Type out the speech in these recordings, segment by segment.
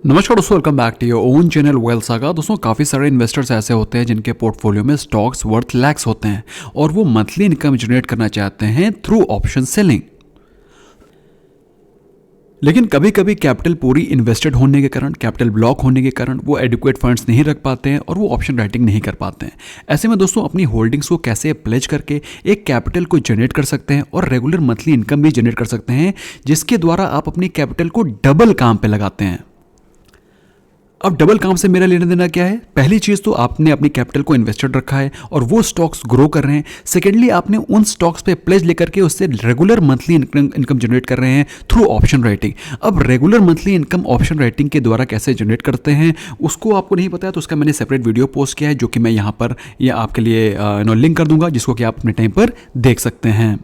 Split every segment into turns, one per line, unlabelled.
नमस्कार दोस्तों, welcome back to your own channel Wealth Saga. दोस्तों, काफ़ी सारे इन्वेस्टर्स ऐसे होते हैं जिनके पोर्टफोलियो में स्टॉक्स वर्थ लैक्स होते हैं और वो मंथली इनकम जनरेट करना चाहते हैं थ्रू ऑप्शन सेलिंग। लेकिन कभी कभी कैपिटल पूरी इन्वेस्टेड होने के कारण, कैपिटल ब्लॉक होने के कारण वो एडिक्वेट फंड्स नहीं रख पाते हैं और वो ऑप्शन राइटिंग नहीं कर पाते हैं। ऐसे में दोस्तों, अपनी होल्डिंग्स को कैसे प्लेज करके एक कैपिटल को जनरेट कर सकते हैं और रेगुलर मंथली इनकम भी जनरेट कर सकते हैं, जिसके द्वारा आप अपनी कैपिटल को डबल काम पे लगाते हैं। अब डबल काम से मेरा लेना देना क्या है? पहली चीज तो आपने अपनी कैपिटल को इन्वेस्टेड रखा है और वो स्टॉक्स ग्रो कर रहे हैं। सेकेंडली, आपने उन स्टॉक्स पे प्लेज लेकर के उससे रेगुलर मंथली इनकम जनरेट कर रहे हैं थ्रू ऑप्शन राइटिंग। अब regular monthly income option writing के द्वारा कैसे जनरेट करते हैं उसको आपको नहीं पता है, तो उसका मैंने सेपरेट वीडियो पोस्ट किया है, जो कि मैं यहाँ पर आपके लिए लिंक कर दूंगा, जिसको कि आप अपने टाइम पर देख सकते हैं।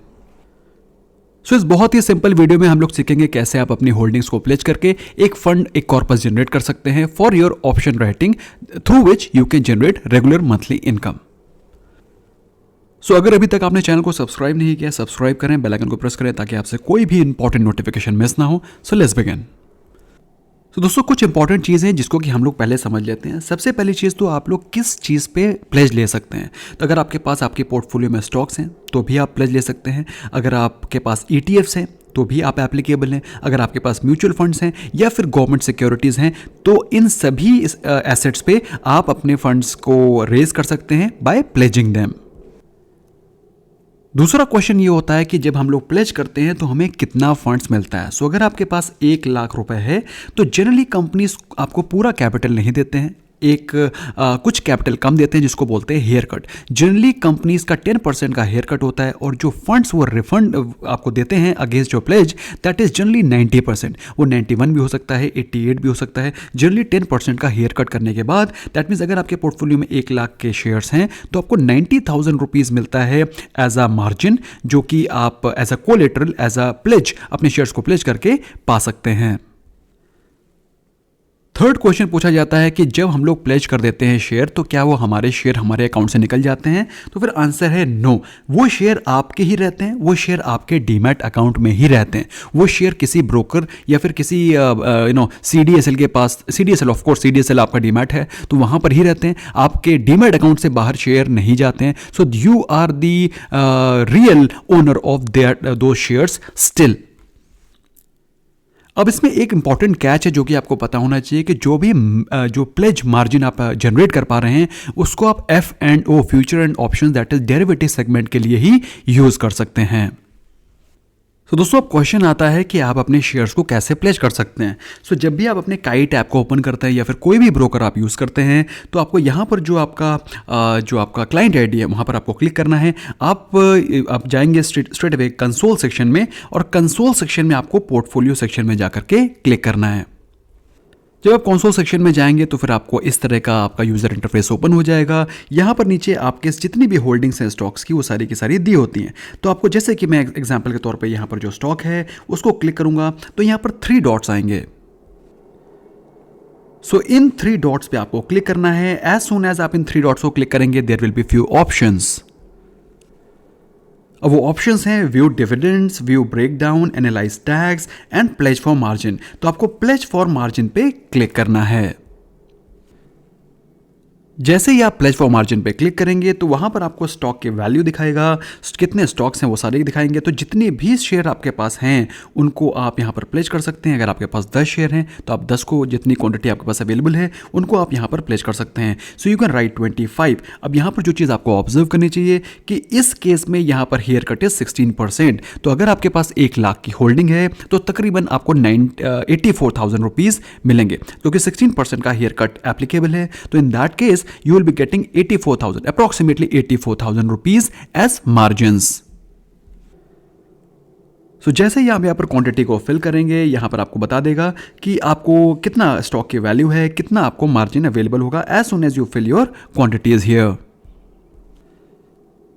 सो इस बहुत ही सिंपल वीडियो में हम लोग सीखेंगे कैसे आप अपनी होल्डिंग्स को प्लेज करके एक फंड, एक कॉर्पस जनरेट कर सकते हैं for your option writing, through which you can generate regular monthly income. So अगर अभी तक आपने चैनल को सब्सक्राइब नहीं किया, सब्सक्राइब करें, बेल आइकन को प्रेस करें ताकि आपसे कोई भी इंपॉर्टेंट नोटिफिकेशन मिस ना हो। So let's begin. तो दोस्तों, कुछ इंपॉर्टेंट चीज़ हैं जिसको कि हम लोग पहले समझ लेते हैं। सबसे पहली चीज़ तो आप लोग किस चीज़ पे प्लेज ले सकते हैं। तो अगर आपके पास आपके पोर्टफोलियो में स्टॉक्स हैं तो भी आप प्लेज ले सकते हैं। अगर आपके पास ETFs हैं तो भी आप एप्लीकेबल हैं। अगर आपके पास म्यूचुअल फंड्स हैं या फिर गवर्नमेंट सिक्योरिटीज़ हैं तो इन सभी एसेट्स पे आप अपने फंड्स को रेज कर सकते हैं बाय प्लेजिंग देम। दूसरा क्वेश्चन ये होता है कि जब हम लोग प्लेज करते हैं तो हमें कितना फंड्स मिलता है। सो अगर आपके पास 1 लाख रुपए है तो जनरली कंपनीज आपको पूरा कैपिटल नहीं देते हैं, कुछ कैपिटल कम देते हैं, जिसको बोलते हैं हेयर कट। जनरली कंपनीज का 10% का हेयर कट होता है और जो फंड्स वो रिफंड आपको देते हैं अगेंस्ट जो प्लेज, दैट इज जनरली 90%। वो 91 भी हो सकता है, 88 भी हो सकता है। जनरली 10% का हेयर कट करने के बाद, दैट मीन्स अगर आपके पोर्टफोलियो में 1 लाख के शेयर्स हैं तो आपको 90,000 रुपीज़ मिलता है एज अ मार्जिन, जो कि आप as a collateral, as a pledge अपने शेयर्स को प्लेज करके पा सकते हैं। थर्ड क्वेश्चन पूछा जाता है कि जब हम लोग प्लेज कर देते हैं शेयर तो क्या वो हमारे शेयर हमारे अकाउंट से निकल जाते हैं? तो फिर आंसर है नो। वो शेयर आपके ही रहते हैं, वो शेयर आपके डीमैट अकाउंट में ही रहते हैं। वो शेयर किसी ब्रोकर या फिर किसी CDSL के पास, CDSL ऑफ कोर्स, CDSL आपका डीमैट है तो वहां पर ही रहते हैं। आपके डीमैट अकाउंट से बाहर शेयर नहीं जाते हैं। So you are the real owner of those shares still. अब इसमें एक इंपॉर्टेंट कैच है जो कि आपको पता होना चाहिए कि जो प्लेज मार्जिन आप जनरेट कर पा रहे हैं उसको आप F&O, future and option, that is derivative segment के लिए ही यूज कर सकते हैं। तो दोस्तों, अब क्वेश्चन आता है कि आप अपने शेयर्स को कैसे प्लेज कर सकते हैं। सो जब भी आप अपने काइट ऐप को ओपन करते हैं या फिर कोई भी ब्रोकर आप यूज़ करते हैं तो आपको यहाँ पर जो आपका क्लाइंट आईडी है वहाँ पर आपको क्लिक करना है। आप जाएंगे स्ट्रेट अवे कंसोल सेक्शन में और कंसोल सेक्शन में आपको पोर्टफोलियो सेक्शन में जाकर के क्लिक करना है। जब आप कंसोल सेक्शन में जाएंगे तो फिर आपको इस तरह का आपका यूज़र इंटरफेस ओपन हो जाएगा। यहाँ पर नीचे आपके जितनी भी होल्डिंग्स हैं स्टॉक्स की, वो सारी की सारी दी होती हैं। तो आपको जैसे कि मैं एग्जांपल के तौर पे यहाँ पर जो स्टॉक है उसको क्लिक करूँगा तो यहाँ पर 3 डॉट्स आएंगे। सो इन 3 डॉट्स पे आपको क्लिक करना है। एज सून एज आप इन 3 डॉट्स को क्लिक करेंगे there will be few options. अब वो ऑप्शंस हैं view dividends, view breakdown, analyse tags and pledge for margin. तो आपको प्लेज फॉर मार्जिन पे क्लिक करना है। जैसे ही आप प्लेज फॉर मार्जिन पे क्लिक करेंगे तो वहां पर आपको स्टॉक के वैल्यू दिखाएगा, कितने स्टॉक्स हैं वो सारे दिखाएंगे। तो जितने भी शेयर आपके पास हैं उनको आप यहां पर प्लेज कर सकते हैं। अगर आपके पास 10 शेयर हैं तो आप 10 को, जितनी क्वांटिटी आपके पास अवेलेबल है उनको आप यहां पर प्लेज कर सकते हैं। So you can write 25। अब यहां पर जो चीज़ आपको ऑब्जर्व करनी चाहिए कि इस केस में यहां पर हेयर कट इज 16%। तो अगर आपके पास 1 लाख की होल्डिंग है तो तकरीबन आपको 84,000 रुपीज़ मिलेंगे, क्योंकि 16% का हेयर कट एप्लीकेबल है। तो in that case you will be getting 84,000, approximately 84,000 rupees as margins. So जैसे ही आप यहाँ पर क्वांटिटी को फिल करेंगे, यहाँ पर आपको बता देगा कि आपको कितना स्टॉक की वैल्यू है, कितना आपको मार्जिन अवेलेबल होगा as soon as you fill your quantities here.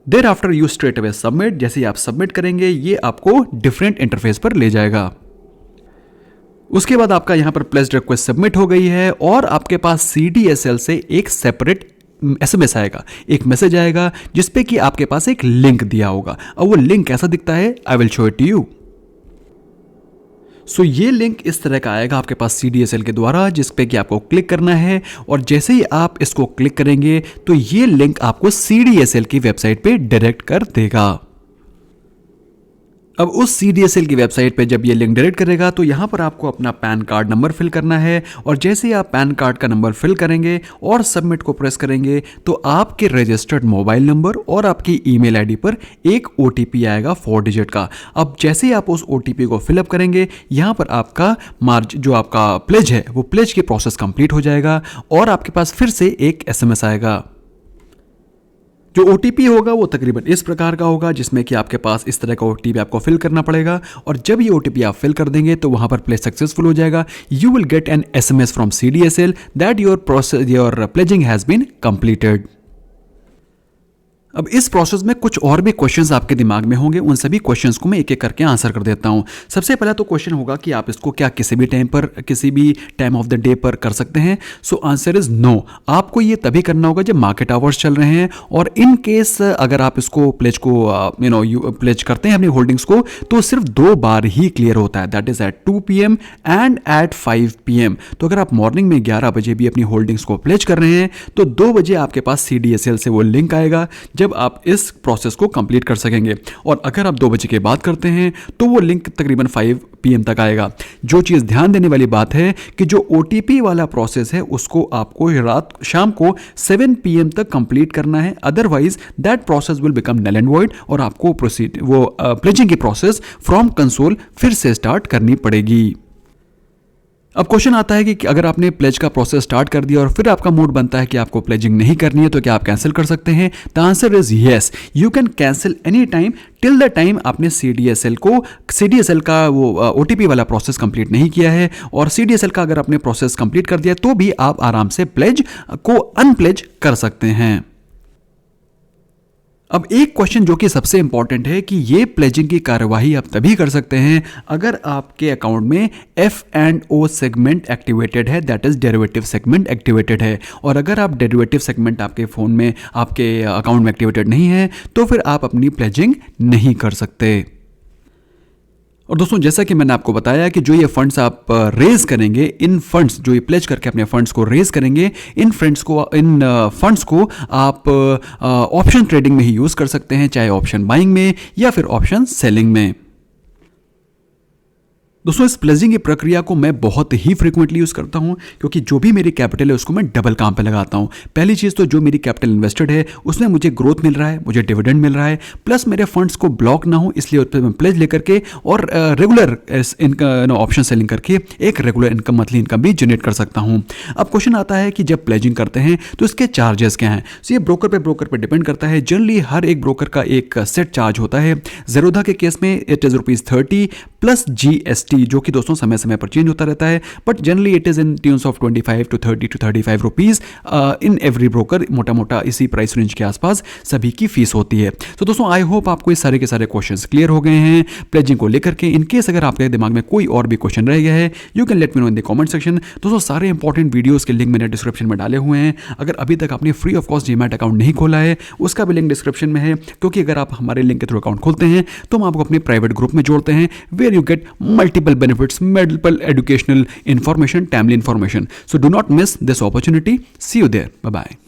Thereafter you straight away submit। जैसे ही आप सबमिट करेंगे ये आपको डिफरेंट इंटरफेस पर ले जाएगा। उसके बाद आपका यहां पर प्लेस्ड रिक्वेस्ट सबमिट हो गई है और आपके पास CDSL से एक सेपरेट SMS आएगा, एक मैसेज आएगा जिसपे कि आपके पास एक लिंक दिया होगा। और वो लिंक कैसा दिखता है, I will show it to you. So ये लिंक इस तरह का आएगा आपके पास CDSL के द्वारा, जिस पे कि आपको क्लिक करना है और जैसे ही आप इसको क्लिक करेंगे तो ये लिंक आपको CDSL की वेबसाइट पे डायरेक्ट कर देगा। अब उस CDSL की वेबसाइट पे जब ये लिंक डायरेक्ट करेगा तो यहाँ पर आपको अपना पैन कार्ड नंबर फिल करना है और जैसे ही आप पैन कार्ड का नंबर फिल करेंगे और सबमिट को प्रेस करेंगे तो आपके रजिस्टर्ड मोबाइल नंबर और आपकी ईमेल आईडी पर एक OTP आएगा 4 डिजिट का। अब जैसे ही आप उस OTP को फिलअप करेंगे यहाँ पर आपका जो आपका प्लेज है वो प्लेज की प्रोसेस कंप्लीट हो जाएगा और आपके पास फिर से एक SMS आएगा। जो OTP होगा वो तकरीबन इस प्रकार का होगा, जिसमें कि आपके पास इस तरह का OTP आपको फिल करना पड़ेगा और जब ये OTP आप फिल कर देंगे तो वहां पर प्लेज सक्सेसफुल हो जाएगा। You will get an SMS from CDSL that your pledging has been completed. अब इस प्रोसेस में कुछ और भी क्वेश्चंस आपके दिमाग में होंगे, उन सभी क्वेश्चंस को मैं एक एक करके आंसर कर देता हूं। सबसे पहला तो क्वेश्चन होगा कि आप इसको क्या किसी भी टाइम ऑफ द डे पर कर सकते हैं। So answer is no. आपको ये तभी करना होगा जब मार्केट आवर्स चल रहे हैं और इन केस अगर आप इसको प्लेज को प्लेज करते हैं अपनी होल्डिंग्स को तो सिर्फ 2 बार ही क्लियर होता है, that is at 2 PM and at 5 PM। तो अगर आप मॉर्निंग में 11 बजे भी अपनी होल्डिंग्स को प्लेज कर रहे हैं तो 2 बजे आपके पास CDSL से वो लिंक आएगा जब आप इस प्रोसेस को कंप्लीट कर सकेंगे। और अगर आप 2 बजे के बाद करते हैं तो वो लिंक तकरीबन 5 PM तक आएगा। जो चीज़ ध्यान देने वाली बात है कि जो OTP वाला प्रोसेस है उसको आपको शाम को 7 PM तक कंप्लीट करना है, otherwise that process will become null and void और आपको प्लेजिंग की प्रोसेस फ्रॉम कंसोल फिर से स्टार्ट करनी पड़ेगी। अब क्वेश्चन आता है कि अगर आपने प्लेज का प्रोसेस स्टार्ट कर दिया और फिर आपका मूड बनता है कि आपको प्लेजिंग नहीं करनी है तो क्या आप कैंसिल कर सकते हैं? The answer is yes, you can cancel any time till the time आपने CDSL का वो OTP वाला प्रोसेस कंप्लीट नहीं किया है। और CDSL का अगर आपने प्रोसेस कंप्लीट कर दिया तो भी आप आराम से प्लेज को अनप्लेज कर सकते हैं। अब एक क्वेश्चन जो कि सबसे इंपॉर्टेंट है कि ये प्लेजिंग की कार्यवाही आप तभी कर सकते हैं अगर आपके अकाउंट में F&O सेगमेंट एक्टिवेटेड है, that is derivative segment activated है। और अगर आप डेरिवेटिव सेगमेंट आपके फोन में आपके अकाउंट में एक्टिवेटेड नहीं है तो फिर आप अपनी प्लेजिंग नहीं कर सकते। और दोस्तों जैसा कि मैंने आपको बताया कि जो ये फंड्स आप रेज करेंगे, इन फंड्स जो ये प्लेज करके अपने फंड्स को रेज करेंगे, इन फंड्स को आप ऑप्शन ट्रेडिंग में ही यूज कर सकते हैं, चाहे ऑप्शन बाइंग में या फिर ऑप्शन सेलिंग में। दोस्तों इस प्लेजिंग की प्रक्रिया को मैं बहुत ही फ्रीक्वेंटली यूज़ करता हूं क्योंकि जो भी मेरी कैपिटल है उसको मैं डबल काम पे लगाता हूं। पहली चीज़ तो जो मेरी कैपिटल इन्वेस्टेड है उसमें मुझे ग्रोथ मिल रहा है, मुझे डिविडेंड मिल रहा है, प्लस मेरे फंड्स को ब्लॉक ना हो इसलिए उस पर मैं प्लेज लेकर के और रेगुलर ऑप्शन सेलिंग करके एक रेगुलर इनकम, मंथली इनकम भी जनरेट कर सकता हूँ। अब क्वेश्चन आता है कि जब प्लेजिंग करते हैं तो इसके चार्जेस क्या हैं? तो ये ब्रोकर पे डिपेंड करता है। जनरली हर एक ब्रोकर का एक सेट चार्ज होता है। ज़ेरोधा के केस में इट इज़ ₹30 प्लस GST जो कि दोस्तों समय समय पर चेंज होता रहता है, but generally it is in tunes of 25 to 30 to 35 rupees in every broker. मोटा मोटा इसी प्राइस रेंज के आसपास सभी की फीस होती है। तो दोस्तों आई होप आपको ये सारे के सारे क्वेश्चंस क्लियर हो गए हैं प्लेजिंग को लेकर के। इन केस अगर आपके दिमाग में कोई और भी क्वेश्चन रह गया है you can let me know in the comment section. दोस्तों सारे इंपॉर्टेंट वीडियोस के लिंक मैंने डिस्क्रिप्शन में डाले हुए हैं। अगर अभी तक आपने free of cost demat account नहीं खोला है उसका भी लिंक डिस्क्रिप्शन में है, क्योंकि अगर आप हमारे लिंक के थ्रू अकाउंट खोलते हैं तो हम आपको अपने प्राइवेट ग्रुप में जोड़ते हैं where you get multiple benefits, multiple educational information, timely information. So do not miss this opportunity. See you there. Bye bye.